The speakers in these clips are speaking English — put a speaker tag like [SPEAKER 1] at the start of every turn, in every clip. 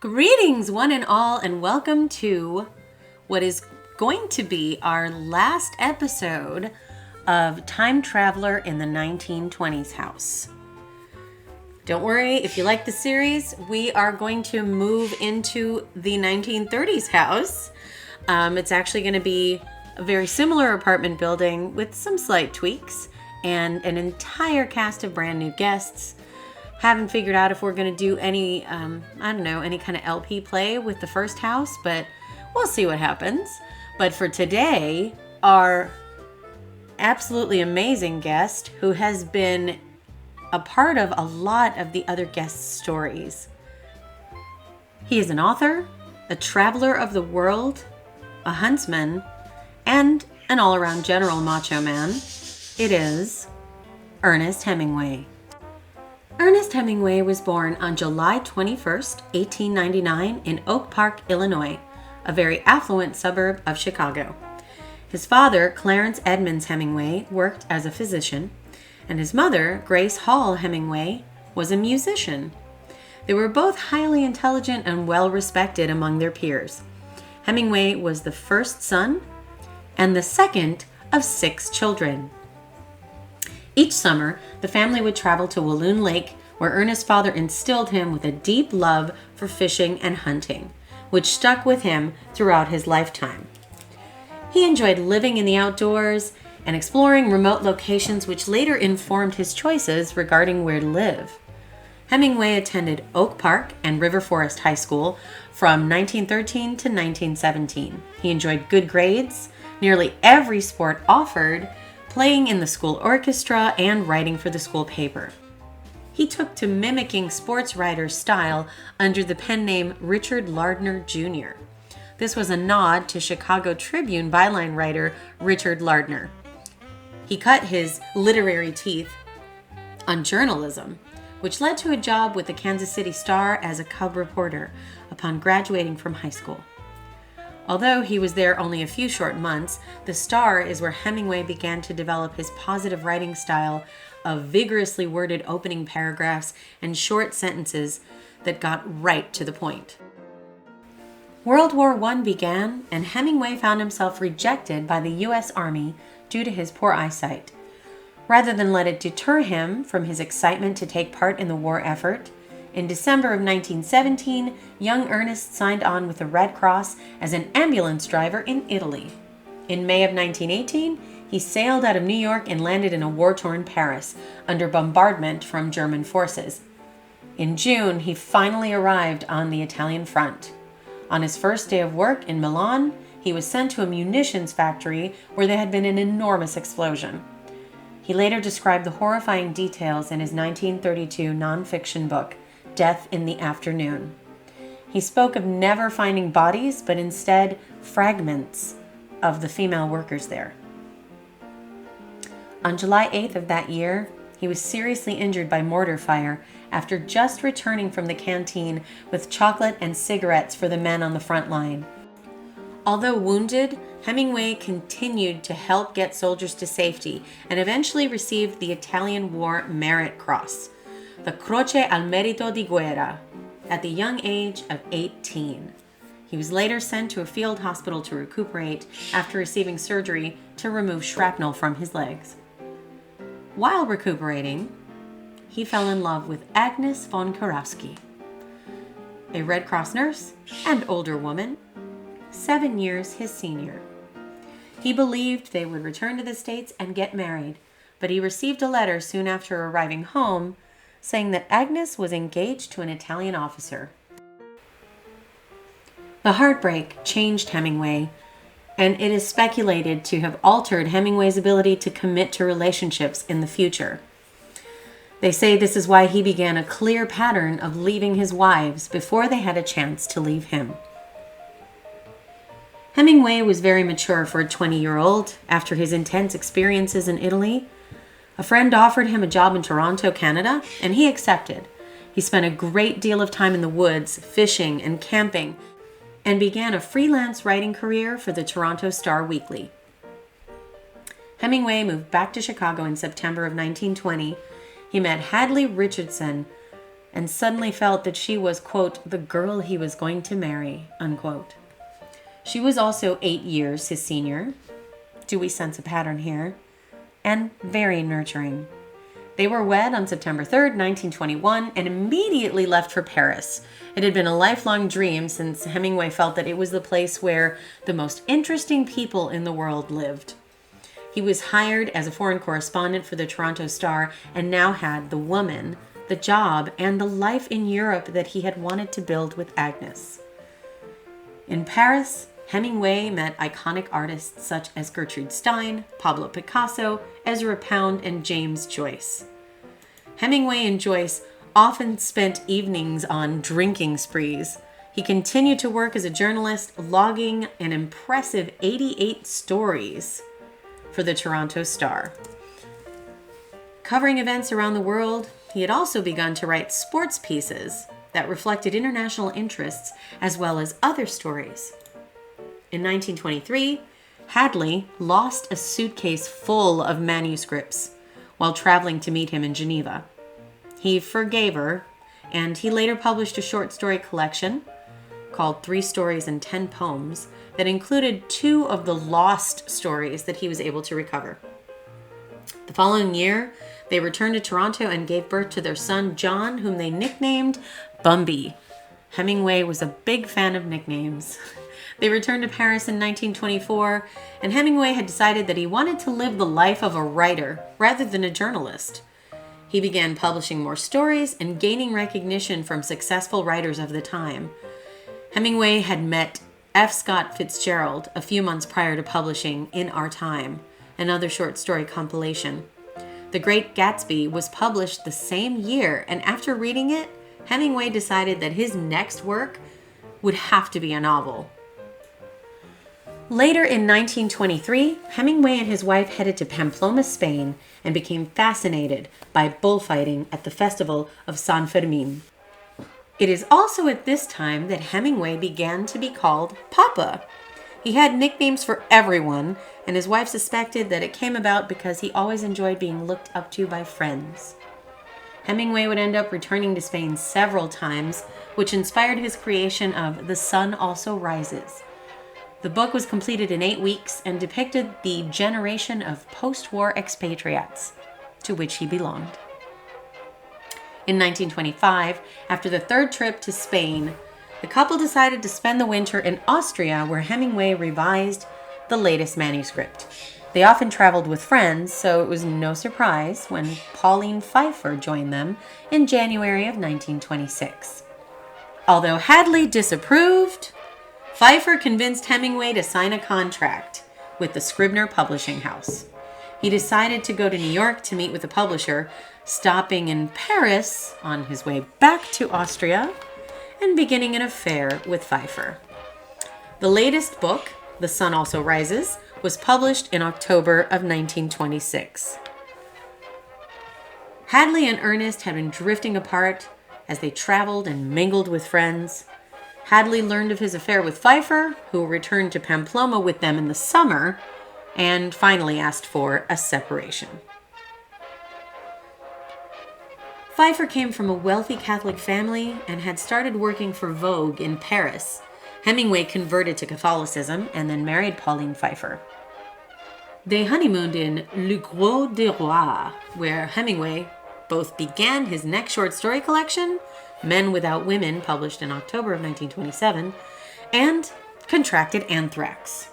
[SPEAKER 1] Greetings, one and all, and welcome to what is going to be our last episode of Time Traveler in the 1920s House. Don't worry, if you like the series, we are going to move into the 1930s house. It's actually going to be a very similar apartment building with some slight tweaks and an entire cast of brand new guests. Haven't figured out if we're going to do any, any kind of LP play with the first house, but we'll see what happens. But for today, our absolutely amazing guest, who has been a part of a lot of the other guests' stories. He is an author, a traveler of the world, a huntsman, and an all-around general macho man. It is Ernest Hemingway. Ernest Hemingway was born on July 21st, 1899 in Oak Park, Illinois, a very affluent suburb of Chicago. His father, Clarence Edmonds Hemingway, worked as a physician, and his mother, Grace Hall Hemingway, was a musician. They were both highly intelligent and well-respected among their peers. Hemingway was the first son and the second of 6 children. Each summer, the family would travel to Walloon Lake, where Ernest's father instilled him with a deep love for fishing and hunting, which stuck with him throughout his lifetime. He enjoyed living in the outdoors and exploring remote locations, which later informed his choices regarding where to live. Hemingway attended Oak Park and River Forest High School from 1913 to 1917. He enjoyed good grades, nearly every sport offered, playing in the school orchestra, and writing for the school paper. He took to mimicking sports writers' style under the pen name Richard Lardner Jr. This was a nod to Chicago Tribune byline writer Richard Lardner. He cut his literary teeth on journalism, which led to a job with the Kansas City Star as a cub reporter upon graduating from high school. Although he was there only a few short months, the Star is where Hemingway began to develop his positive writing style of vigorously worded opening paragraphs and short sentences that got right to the point. World War I began, and Hemingway found himself rejected by the U.S. Army due to his poor eyesight. Rather than let it deter him from his excitement to take part in the war effort, in December of 1917, young Ernest signed on with the Red Cross as an ambulance driver in Italy. In May of 1918, he sailed out of New York and landed in a war-torn Paris under bombardment from German forces. In June, he finally arrived on the Italian front. On his first day of work in Milan, he was sent to a munitions factory where there had been an enormous explosion. He later described the horrifying details in his 1932 nonfiction book, Death in the Afternoon. He spoke of never finding bodies, but instead fragments of the female workers there. On July 8th of that year, he was seriously injured by mortar fire after just returning from the canteen with chocolate and cigarettes for the men on the front line. Although wounded, Hemingway continued to help get soldiers to safety and eventually received the Italian War Merit Cross, the Croce al Merito di Guerra, at the young age of 18. He was later sent to a field hospital to recuperate after receiving surgery to remove shrapnel from his legs. While recuperating, he fell in love with Agnes von Kurowski, a Red Cross nurse and older woman, 7 years his senior. He believed they would return to the States and get married, but he received a letter soon after arriving home saying that Agnes was engaged to an Italian officer. The heartbreak changed Hemingway, and it is speculated to have altered Hemingway's ability to commit to relationships in the future. They say this is why he began a clear pattern of leaving his wives before they had a chance to leave him. Hemingway was very mature for a 20-year-old after his intense experiences in Italy. A friend offered him a job in Toronto, Canada, and he accepted. He spent a great deal of time in the woods, fishing and camping, and began a freelance writing career for the Toronto Star Weekly. Hemingway moved back to Chicago in September of 1920. He met Hadley Richardson, and suddenly felt that she was, quote, the girl he was going to marry, unquote. She was also 8 years his senior. Do we sense a pattern here? And very nurturing. They were wed on September 3rd, 1921, and immediately left for Paris. It had been a lifelong dream since Hemingway felt that it was the place where the most interesting people in the world lived. He was hired as a foreign correspondent for the Toronto Star and now had the woman, the job, and the life in Europe that he had wanted to build with Agnes. In Paris, Hemingway met iconic artists such as Gertrude Stein, Pablo Picasso, Ezra Pound, and James Joyce. Hemingway and Joyce often spent evenings on drinking sprees. He continued to work as a journalist, logging an impressive 88 stories for the Toronto Star. Covering events around the world, he had also begun to write sports pieces that reflected international interests as well as other stories. In 1923, Hadley lost a suitcase full of manuscripts while traveling to meet him in Geneva. He forgave her, and he later published a short story collection called 3 Stories and 10 Poems that included 2 of the lost stories that he was able to recover. The following year, they returned to Toronto and gave birth to their son, John, whom they nicknamed Bumby. Hemingway was a big fan of nicknames. They returned to Paris in 1924, and Hemingway had decided that he wanted to live the life of a writer rather than a journalist. He began publishing more stories and gaining recognition from successful writers of the time. Hemingway had met F. Scott Fitzgerald a few months prior to publishing In Our Time, another short story compilation. The Great Gatsby was published the same year, and after reading it, Hemingway decided that his next work would have to be a novel. Later in 1923, Hemingway and his wife headed to Pamplona, Spain, and became fascinated by bullfighting at the festival of San Fermin. It is also at this time that Hemingway began to be called Papa. He had nicknames for everyone, and his wife suspected that it came about because he always enjoyed being looked up to by friends. Hemingway would end up returning to Spain several times, which inspired his creation of The Sun Also Rises. The book was completed in 8 weeks and depicted the generation of post-war expatriates, to which he belonged. In 1925, after the 3rd trip to Spain, the couple decided to spend the winter in Austria, where Hemingway revised the latest manuscript. They often traveled with friends, so it was no surprise when Pauline Pfeiffer joined them in January of 1926. Although Hadley disapproved, Pfeiffer convinced Hemingway to sign a contract with the Scribner Publishing House. He decided to go to New York to meet with the publisher, stopping in Paris on his way back to Austria and beginning an affair with Pfeiffer. The latest book, The Sun Also Rises, was published in October of 1926. Hadley and Ernest had been drifting apart as they traveled and mingled with friends. Hadley learned of his affair with Pfeiffer, who returned to Pamplona with them in the summer, and finally asked for a separation. Pfeiffer came from a wealthy Catholic family and had started working for Vogue in Paris. Hemingway converted to Catholicism and then married Pauline Pfeiffer. They honeymooned in Le Gros des Rois, where Hemingway both began his next short story collection, Men Without Women, published in October of 1927, and contracted anthrax,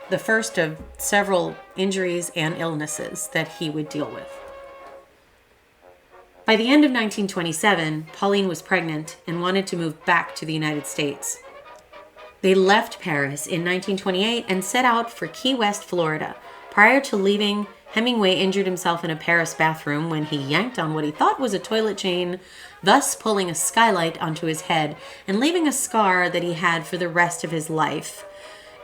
[SPEAKER 1] the first of several injuries and illnesses that he would deal with. By the end of 1927, Pauline was pregnant and wanted to move back to the United States. They left Paris in 1928 and set out for Key West, Florida. Prior to leaving, Hemingway injured himself in a Paris bathroom when he yanked on what he thought was a toilet chain, thus pulling a skylight onto his head and leaving a scar that he had for the rest of his life,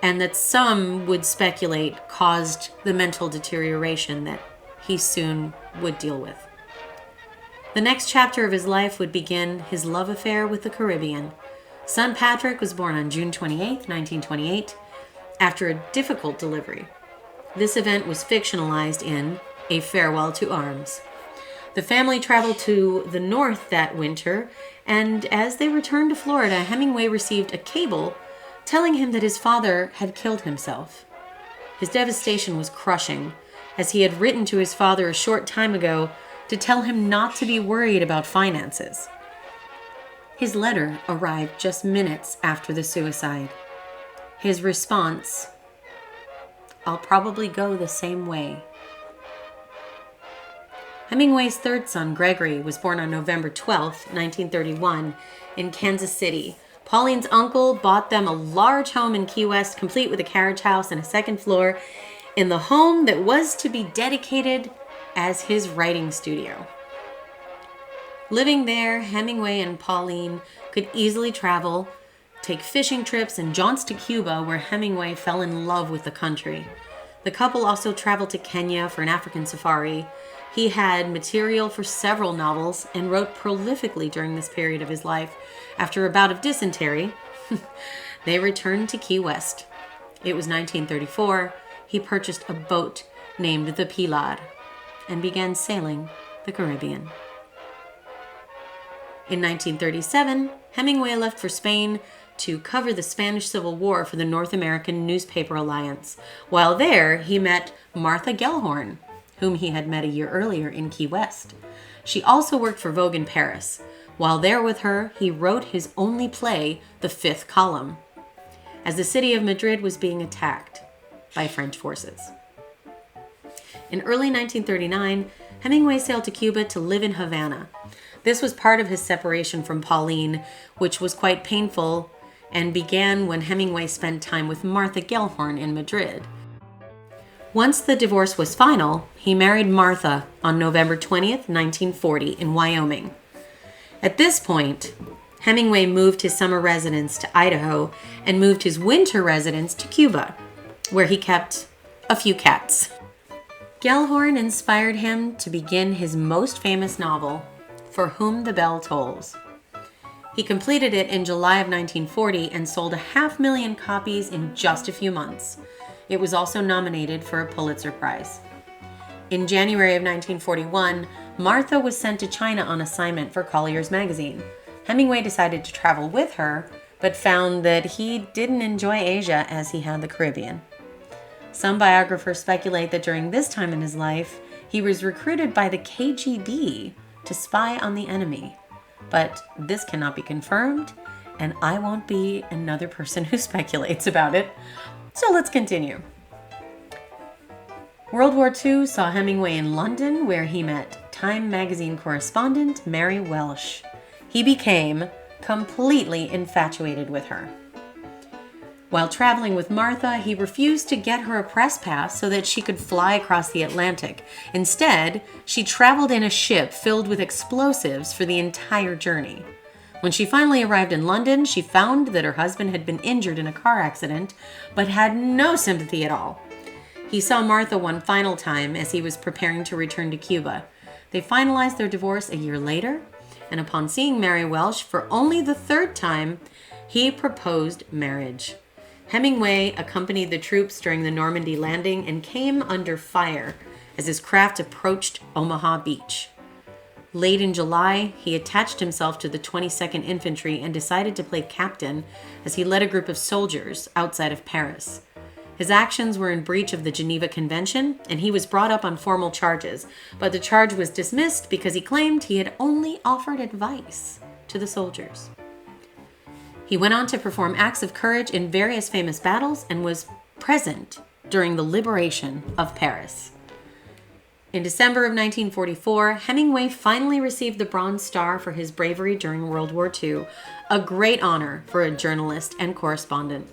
[SPEAKER 1] and that some would speculate caused the mental deterioration that he soon would deal with. The next chapter of his life would begin his love affair with the Caribbean. Son Patrick was born on June 28, 1928, after a difficult delivery. This event was fictionalized in A Farewell to Arms. The family traveled to the north that winter, and as they returned to Florida, Hemingway received a cable telling him that his father had killed himself. His devastation was crushing, as he had written to his father a short time ago to tell him not to be worried about finances. His letter arrived just minutes after the suicide. His response, "I'll probably go the same way." Hemingway's third son, Gregory, was born on November 12, 1931, in Kansas City. Pauline's uncle bought them a large home in Key West, complete with a carriage house and a second floor, in the home that was to be dedicated as his writing studio. Living there, Hemingway and Pauline could easily travel, take fishing trips, and jaunts to Cuba, where Hemingway fell in love with the country. The couple also traveled to Kenya for an African safari. He had material for several novels and wrote prolifically during this period of his life. After a bout of dysentery, they returned to Key West. It was 1934. He purchased a boat named the Pilar and began sailing the Caribbean. In 1937, Hemingway left for Spain to cover the Spanish Civil War for the North American Newspaper Alliance. While there, he met Martha Gellhorn, whom he had met a year earlier in Key West. She also worked for Vogue in Paris. While there with her, he wrote his only play, The Fifth Column, as the city of Madrid was being attacked by French forces. In early 1939, Hemingway sailed to Cuba to live in Havana. This was part of his separation from Pauline, which was quite painful, and began when Hemingway spent time with Martha Gellhorn in Madrid. Once the divorce was final, he married Martha on November 20th, 1940, in Wyoming. At this point, Hemingway moved his summer residence to Idaho and moved his winter residence to Cuba, where he kept a few cats. Gellhorn inspired him to begin his most famous novel, For Whom the Bell Tolls. He completed it in July of 1940 and sold 500,000 copies in just a few months. It was also nominated for a Pulitzer Prize. In January of 1941, Martha was sent to China on assignment for Collier's magazine. Hemingway decided to travel with her, but found that he didn't enjoy Asia as he had the Caribbean. Some biographers speculate that during this time in his life, he was recruited by the KGB to spy on the enemy. But this cannot be confirmed, and I won't be another person who speculates about it. So let's continue. World War II saw Hemingway in London, where he met Time magazine correspondent Mary Welsh. He became completely infatuated with her. While traveling with Martha, he refused to get her a press pass so that she could fly across the Atlantic. Instead, she traveled in a ship filled with explosives for the entire journey. When she finally arrived in London, she found that her husband had been injured in a car accident, but had no sympathy at all. He saw Martha one final time as he was preparing to return to Cuba. They finalized their divorce a year later, and upon seeing Mary Welsh for only the third time, he proposed marriage. Hemingway accompanied the troops during the Normandy landing and came under fire as his craft approached Omaha Beach. Late in July, he attached himself to the 22nd Infantry and decided to play captain as he led a group of soldiers outside of Paris. His actions were in breach of the Geneva Convention, and he was brought up on formal charges, but the charge was dismissed because he claimed he had only offered advice to the soldiers. He went on to perform acts of courage in various famous battles and was present during the liberation of Paris. In December of 1944, Hemingway finally received the Bronze Star for his bravery during World War II, a great honor for a journalist and correspondent.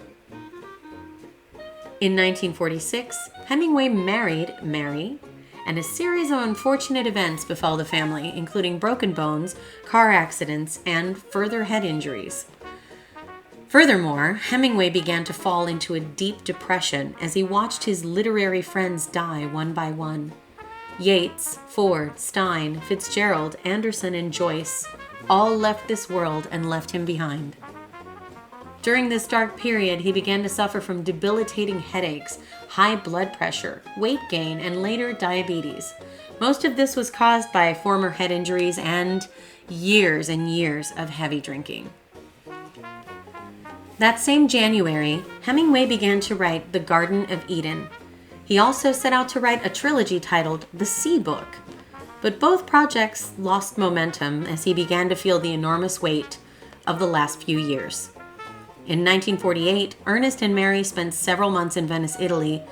[SPEAKER 1] In 1946, Hemingway married Mary, and a series of unfortunate events befell the family, including broken bones, car accidents, and further head injuries. Furthermore, Hemingway began to fall into a deep depression as he watched his literary friends die one by one. Yeats, Ford, Stein, Fitzgerald, Anderson, and Joyce all left this world and left him behind. During this dark period, he began to suffer from debilitating headaches, high blood pressure, weight gain, and later diabetes. Most of this was caused by former head injuries and years of heavy drinking. That same January, Hemingway began to write The Garden of Eden. He also set out to write a trilogy titled The Sea Book, but both projects lost momentum as he began to feel the enormous weight of the last few years. In 1948, Ernest and Mary spent several months in Venice, Italy.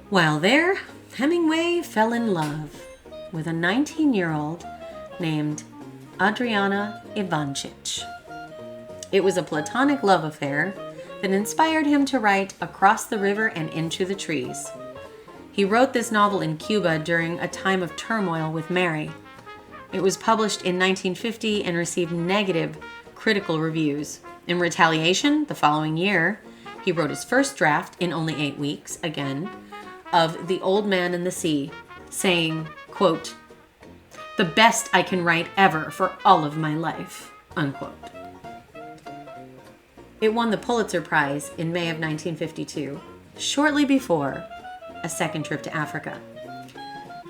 [SPEAKER 1] While there, Hemingway fell in love with a 19-year-old named Adriana Ivancic. It was a platonic love affair that inspired him to write Across the River and Into the Trees. He wrote this novel in Cuba during a time of turmoil with Mary. It was published in 1950 and received negative critical reviews. In retaliation, the following year, he wrote his first draft in only 8 weeks, again, of The Old Man and the Sea, saying, quote, "The best I can write ever for all of my life," unquote. It won the Pulitzer Prize in May of 1952, shortly before a second trip to Africa.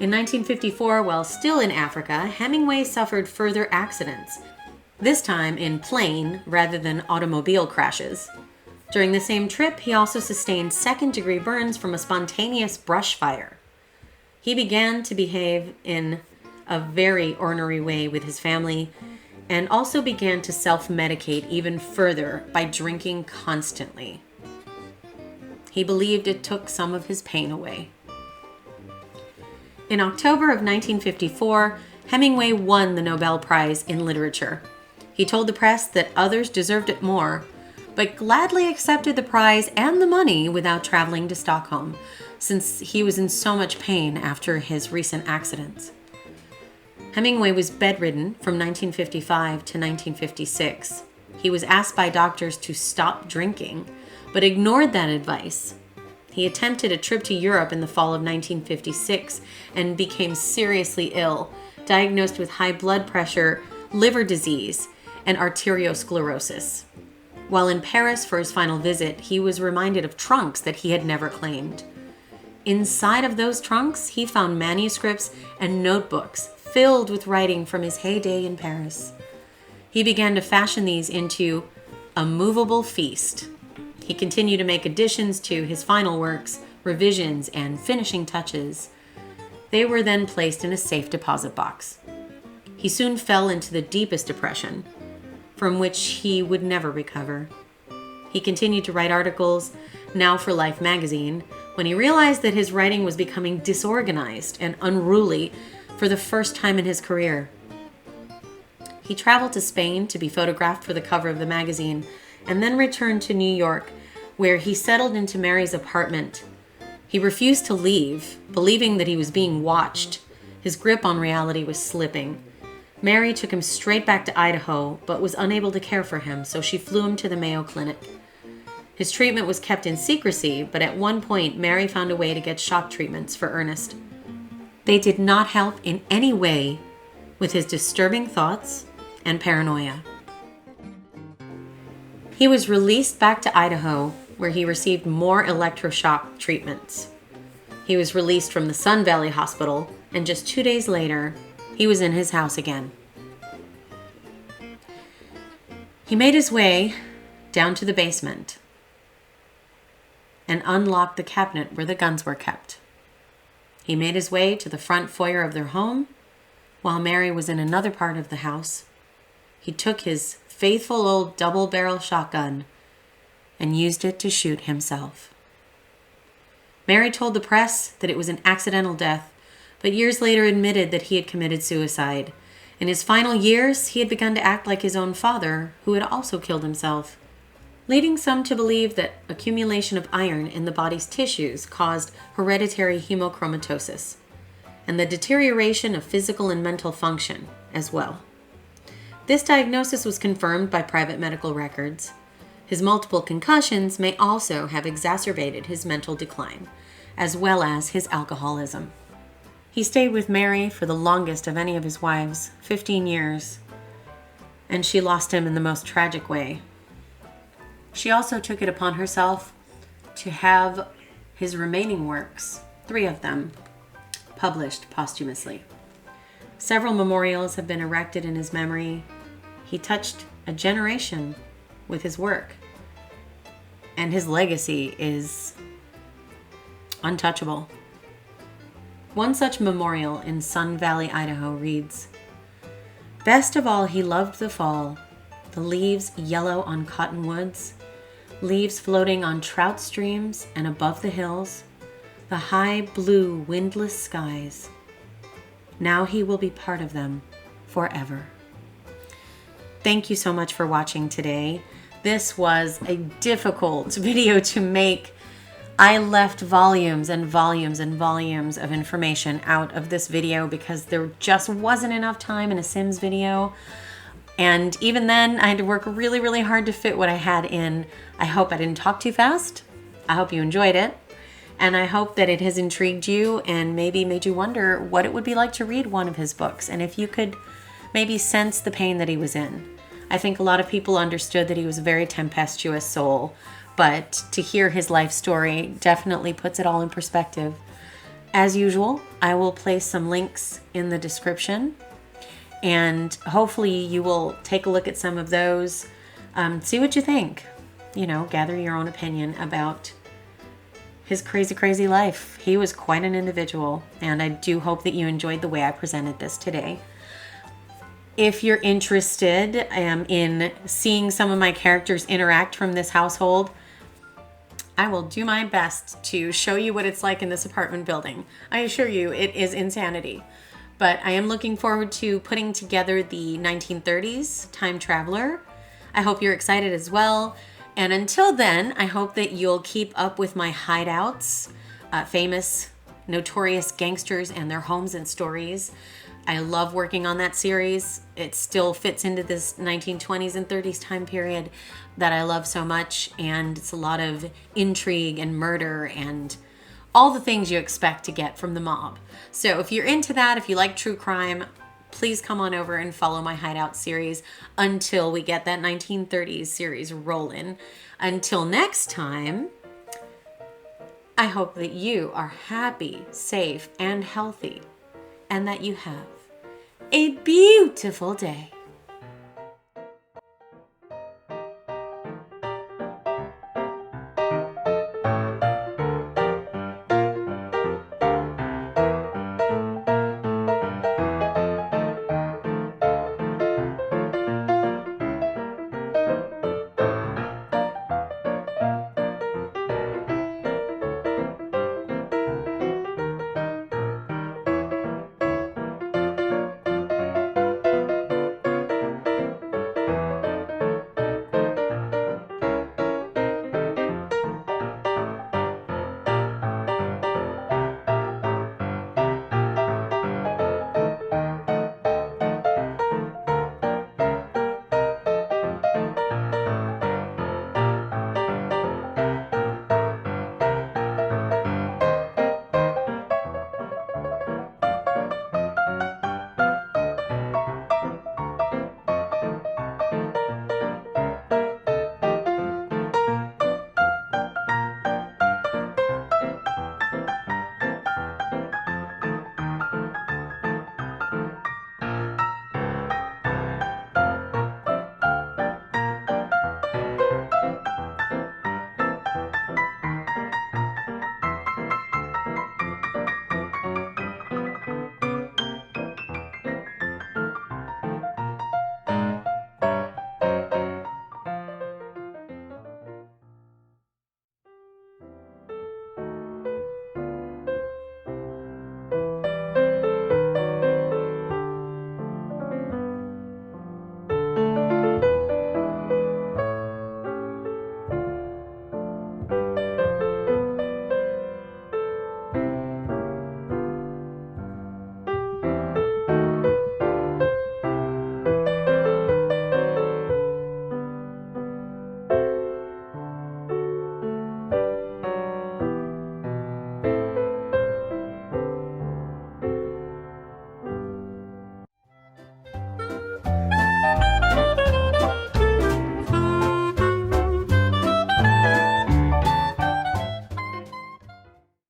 [SPEAKER 1] In 1954, while still in Africa, Hemingway suffered further accidents, this time in plane rather than automobile crashes. During the same trip, he also sustained second-degree burns from a spontaneous brush fire. He began to behave in a very ornery way with his family and also began to self-medicate even further by drinking constantly. He believed it took some of his pain away. In October of 1954, Hemingway won the Nobel Prize in Literature. He told the press that others deserved it more, but gladly accepted the prize and the money without traveling to Stockholm, since he was in so much pain after his recent accidents. Hemingway was bedridden from 1955 to 1956. He was asked by doctors to stop drinking, but ignored that advice. He attempted a trip to Europe in the fall of 1956 and became seriously ill, diagnosed with high blood pressure, liver disease, and arteriosclerosis. While in Paris for his final visit, he was reminded of trunks that he had never claimed. Inside of those trunks, he found manuscripts and notebooks filled with writing from his heyday in Paris. He began to fashion these into a movable feast. He continued to make additions to his final works, revisions, and finishing touches. They were then placed in a safe deposit box. He soon fell into the deepest depression, from which he would never recover. He continued to write articles, now for Life magazine, when he realized that his writing was becoming disorganized and unruly for the first time in his career. He traveled to Spain to be photographed for the cover of the magazine, and then returned to New York, where he settled into Mary's apartment. He refused to leave, believing that he was being watched. His grip on reality was slipping. Mary took him straight back to Idaho, but was unable to care for him, so she flew him to the Mayo Clinic. His treatment was kept in secrecy, but at one point, Mary found a way to get shock treatments for Ernest. They did not help in any way with his disturbing thoughts and paranoia. He was released back to Idaho, where he received more electroshock treatments. He was released from the Sun Valley Hospital, and just 2 days later, he was in his house again. He made his way down to the basement and unlocked the cabinet where the guns were kept. He made his way to the front foyer of their home while Mary was in another part of the house. He took his faithful old double-barrel shotgun and used it to shoot himself. Mary told the press that it was an accidental death, but years later admitted that he had committed suicide. In his final years, he had begun to act like his own father, who had also killed himself, leading some to believe that accumulation of iron in the body's tissues caused hereditary hemochromatosis, and the deterioration of physical and mental function as well. This diagnosis was confirmed by private medical records. His multiple concussions may also have exacerbated his mental decline, as well as his alcoholism. He stayed with Mary for the longest of any of his wives, 15 years, and she lost him in the most tragic way. She also took it upon herself to have his remaining works, 3 of them, published posthumously. Several memorials have been erected in his memory. He touched a generation with his work, and his legacy is untouchable. One such memorial in Sun Valley, Idaho reads, "Best of all, he loved the fall, the leaves yellow on cottonwoods, leaves floating on trout streams and above the hills, the high blue windless skies. Now he will be part of them forever." Thank you so much for watching today. This was a difficult video to make. I left volumes and volumes and volumes of information out of this video because there just wasn't enough time in a Sims video. And even then, I had to work really, really hard to fit what I had in. I hope I didn't talk too fast. I hope you enjoyed it. And I hope that it has intrigued you and maybe made you wonder what it would be like to read one of his books. And if you could maybe sense the pain that he was in. I think a lot of people understood that he was a very tempestuous soul, but to hear his life story definitely puts it all in perspective. As usual, I will place some links in the description, and hopefully you will take a look at some of those, see what you think, gather your own opinion about his crazy, crazy life. He was quite an individual, and I do hope that you enjoyed the way I presented this today. If you're interested in seeing some of my characters interact from this household, I will do my best to show you what it's like in this apartment building. I assure you it is insanity. But I am looking forward to putting together the 1930s Time Traveler. I hope you're excited as well. And until then, I hope that you'll keep up with my hideouts, famous, notorious gangsters and their homes and stories. I love working on that series. It still fits into this 1920s and 30s time period that I love so much, and it's a lot of intrigue and murder and all the things you expect to get from the mob. So if you're into that, if you like true crime, please come on over and follow my Hideout series until we get that 1930s series rolling. Until next time, I hope that you are happy, safe, and healthy, and that you have a beautiful day.